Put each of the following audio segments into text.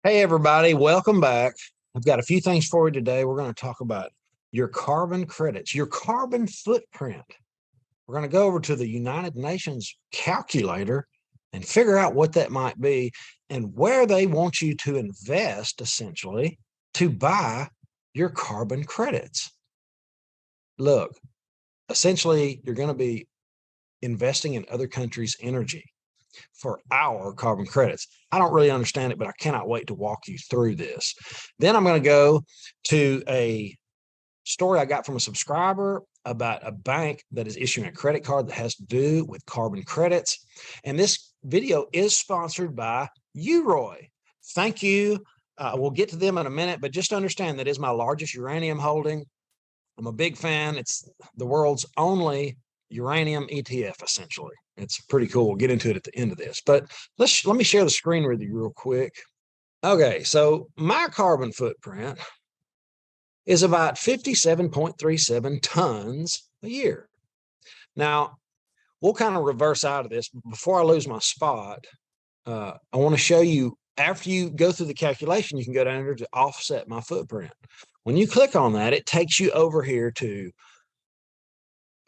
Hey, everybody, welcome back. I've got a few things for you today. We're going to talk about your carbon credits, your carbon footprint. We're going to go over to the United Nations calculator and figure out what that might be and where they want you to invest, essentially, to buy your carbon credits. Look, essentially, you're going to be investing in other countries' energy for our carbon credits. I don't really understand it, but I cannot wait to walk you through this. Then I'm going to go to a story I got from a subscriber about a bank that is issuing a credit card that has to do with carbon credits. And this video is sponsored by UROY. Thank you. We'll get to them in a minute, but just understand that is my largest uranium holding. I'm a big fan. It's the world's only uranium ETF, essentially. It's pretty cool. We'll get into it at the end of this, but let me share the screen with you real quick. Okay, so my carbon footprint is about 57.37 tons a year. Now, we'll kind of reverse out of this. Before I lose my spot, I want to show you, after you go through the calculation, you can go down here to offset my footprint. When you click on that, it takes you over here to,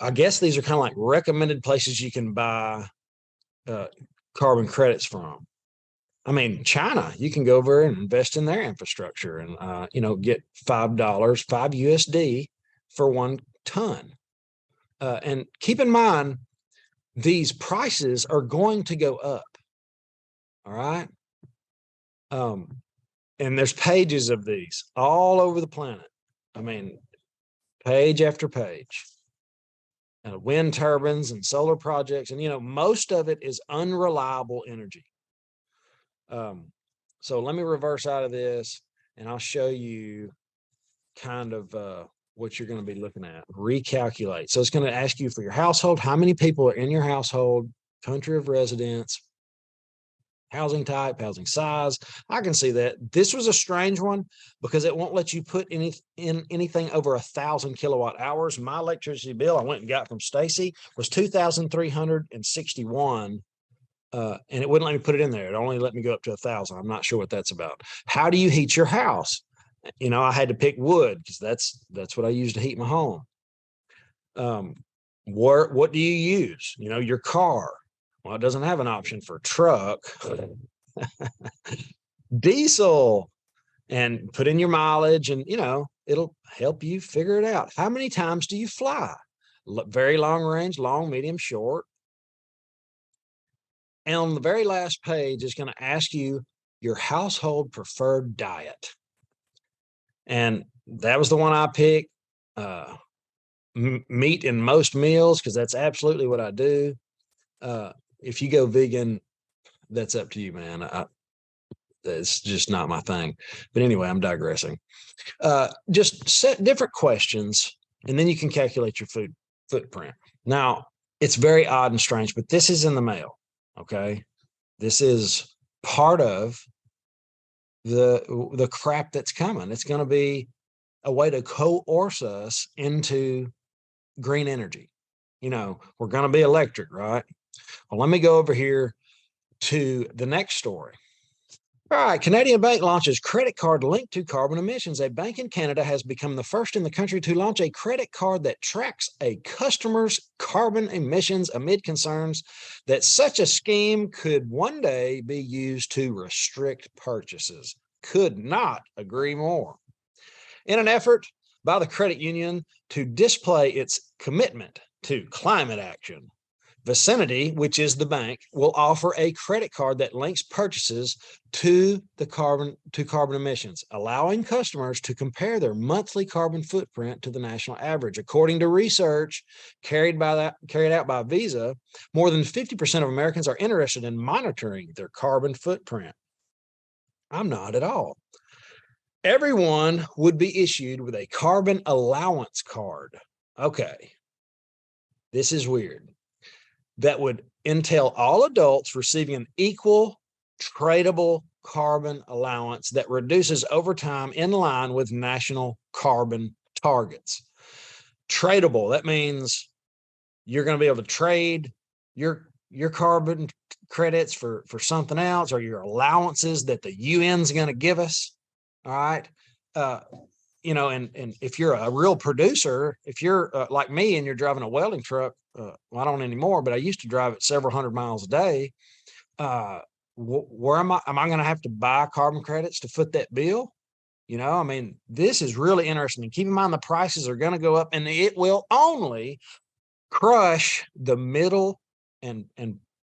I guess these are kind of like recommended places you can buy carbon credits from. I mean, China, you can go over and invest in their infrastructure and, get $5, 5 USD for 1 ton. And keep in mind, these prices are going to go up. All right. And there's pages of these all over the planet. I mean, page after page. Wind turbines and solar projects. And, most of it is unreliable energy. So let me reverse out of this and I'll show you kind of what you're going to be looking at. Recalculate. So it's going to ask you for your household, how many people are in your household, country of residence, housing type, housing size. I can see that. This was a strange one because it won't let you put anything over 1,000 kilowatt hours. My electricity bill I went and got from Stacy was 2,361. And it wouldn't let me put it in there. It only let me go up to 1,000. I'm not sure what that's about. How do you heat your house? I had to pick wood because that's what I use to heat my home. What do you use? Your car. Well, it doesn't have an option for truck. Diesel, and put in your mileage, and it'll help you figure it out. How many times do you fly? Very long range, long, medium, short. And on the very last page is going to ask you your household preferred diet. And that was the one I picked. Meat in most meals, because that's absolutely what I do. If you go vegan, that's up to you, man. It's just not my thing. But anyway, I'm digressing. Just set different questions, and then you can calculate your food footprint. Now, it's very odd and strange, but this is in the mail. Okay, this is part of the crap that's coming. It's going to be a way to coerce us into green energy. We're going to be electric, right? Well, let me go over here to the next story. All right, Canadian bank launches credit card linked to carbon emissions. A bank in Canada has become the first in the country to launch a credit card that tracks a customer's carbon emissions amid concerns that such a scheme could one day be used to restrict purchases. Could not agree more. In an effort by the credit union to display its commitment to climate action, Vicinity, which is the bank, will offer a credit card that links purchases to carbon emissions, allowing customers to compare their monthly carbon footprint to the national average. According to research carried out by Visa, more than 50% of Americans are interested in monitoring their carbon footprint. I'm not at all. Everyone would be issued with a carbon allowance card. Okay, this is weird. That would entail all adults receiving an equal tradable carbon allowance that reduces over time in line with national carbon targets. Tradable, that means you're going to be able to trade your carbon credits for something else, or your allowances that the UN's going to give us. All right. You know, and if you're a real producer, if you're like me and you're driving a welding truck, well, I don't anymore, but I used to drive it several hundred miles a day. Where am I going to have to buy carbon credits to foot that bill? You know, I mean, this is really interesting. Keep in mind the prices are going to go up, and it will only crush the middle and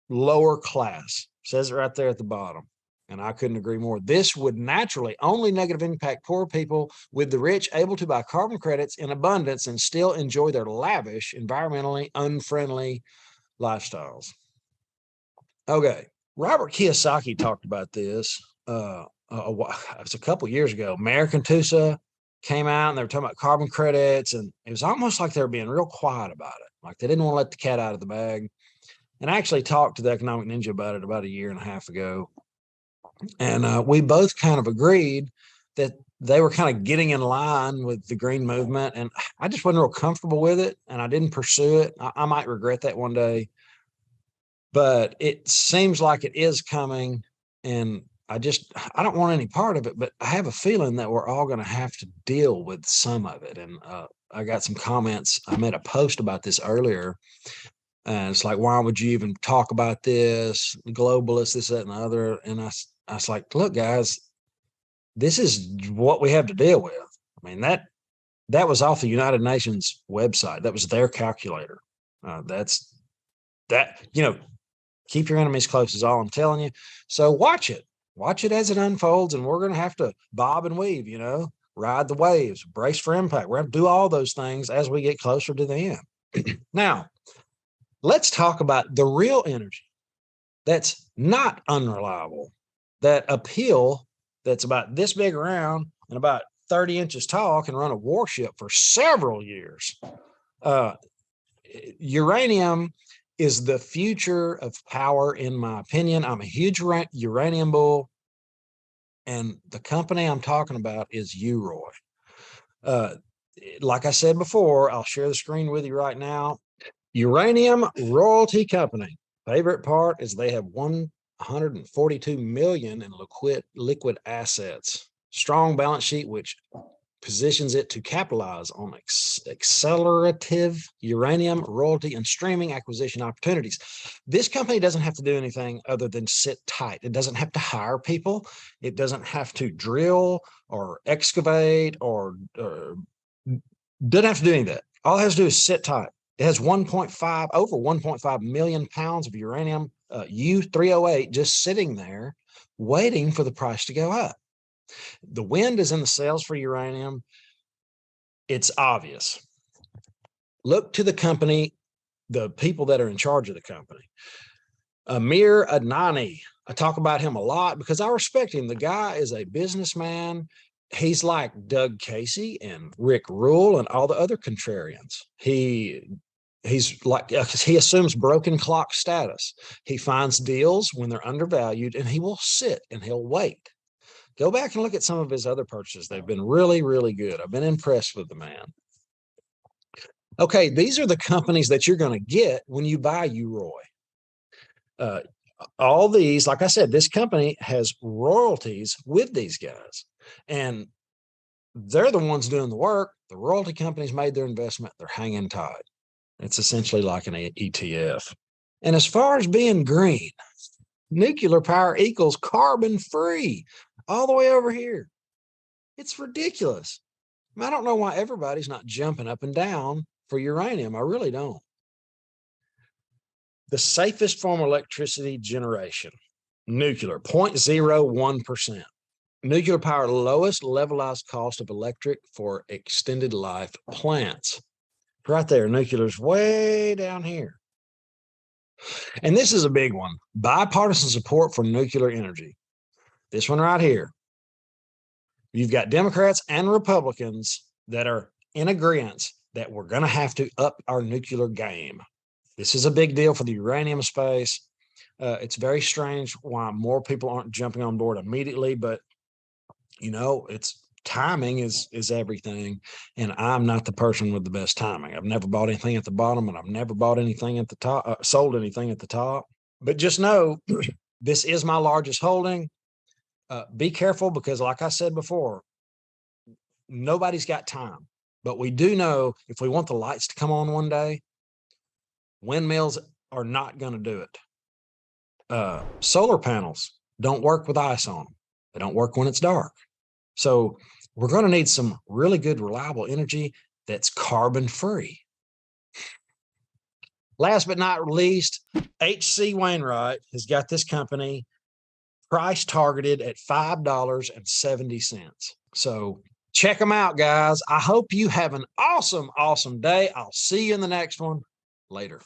lower class. Says it right there at the bottom. And I couldn't agree more. This would naturally only negatively impact poor people, with the rich able to buy carbon credits in abundance and still enjoy their lavish, environmentally unfriendly lifestyles. Okay. Robert Kiyosaki talked about this. It was a couple years ago. American Tusa came out and they were talking about carbon credits, and it was almost like they were being real quiet about it. Like they didn't want to let the cat out of the bag. And I actually talked to the Economic Ninja about it about a year and a half ago. And we both kind of agreed that they were kind of getting in line with the green movement. And I just wasn't real comfortable with it, and I didn't pursue it. I might regret that one day, but it seems like it is coming. And I don't want any part of it, but I have a feeling that we're all going to have to deal with some of it. And I got some comments. I made a post about this earlier. And it's like, why would you even talk about this? Globalists, this, that, and the other. And I was like, look, guys, this is what we have to deal with. I mean, that was off the United Nations website. That was their calculator. Keep your enemies close is all I'm telling you. So watch it as it unfolds. And we're going to have to bob and weave, ride the waves, brace for impact. We're going to do all those things as we get closer to the end. Now, let's talk about the real energy that's not unreliable, that appeal, that's about this big around and about 30 inches tall, can run a warship for several years. Uranium is the future of power, in my opinion. I'm a huge uranium bull, and the company I'm talking about is UROY. Like I said before, I'll share the screen with you right now. Uranium Royalty Company. Favorite part is they have 142 million in liquid assets. Strong balance sheet, which positions it to capitalize on accelerative uranium royalty and streaming acquisition opportunities. This company doesn't have to do anything other than sit tight. It doesn't have to hire people. It doesn't have to drill or excavate or doesn't have to do any of that. All it has to do is sit tight. It has over 1.5 million pounds of uranium U-308 just sitting there waiting for the price to go up. The wind is in the sails for uranium. It's obvious. Look to the company, the people that are in charge of the company. Amir Adnani. I talk about him a lot because I respect him. The guy is a businessman. He's like Doug Casey and Rick Rule and all the other contrarians. He's like, he assumes broken clock status. He finds deals when they're undervalued, and he will sit and he'll wait. Go back and look at some of his other purchases. They've been really, really good. I've been impressed with the man. Okay, these are the companies that you're going to get when you buy UROY. All these, like I said, this company has royalties with these guys, and they're the ones doing the work. The royalty companies made their investment. They're hanging tight. It's essentially like an ETF. And as far as being green, nuclear power equals carbon free all the way over here. It's ridiculous. I don't know why everybody's not jumping up and down for uranium. I really don't. The safest form of electricity generation, nuclear, 0.01%. Nuclear power, lowest levelized cost of electric for extended life plants. Right there, nuclear's way down here. And this is a big one. Bipartisan support for nuclear energy. This one right here. You've got Democrats and Republicans that are in agreement that we're going to have to up our nuclear game. This is a big deal for the uranium space. It's very strange why more people aren't jumping on board immediately, but it's timing is everything. And I'm not the person with the best timing. I've never bought anything at the bottom, and I've never bought anything at the top, sold anything at the top. But just know this is my largest holding. Be careful because, like I said before, nobody's got time. But we do know if we want the lights to come on one day, windmills are not going to do it. Solar panels don't work with ice on them. They don't work when it's dark. So we're going to need some really good, reliable energy that's carbon free. Last but not least, H.C. Wainwright has got this company price targeted at $5.70. So check them out, guys. I hope you have an awesome, awesome day. I'll see you in the next one. Later.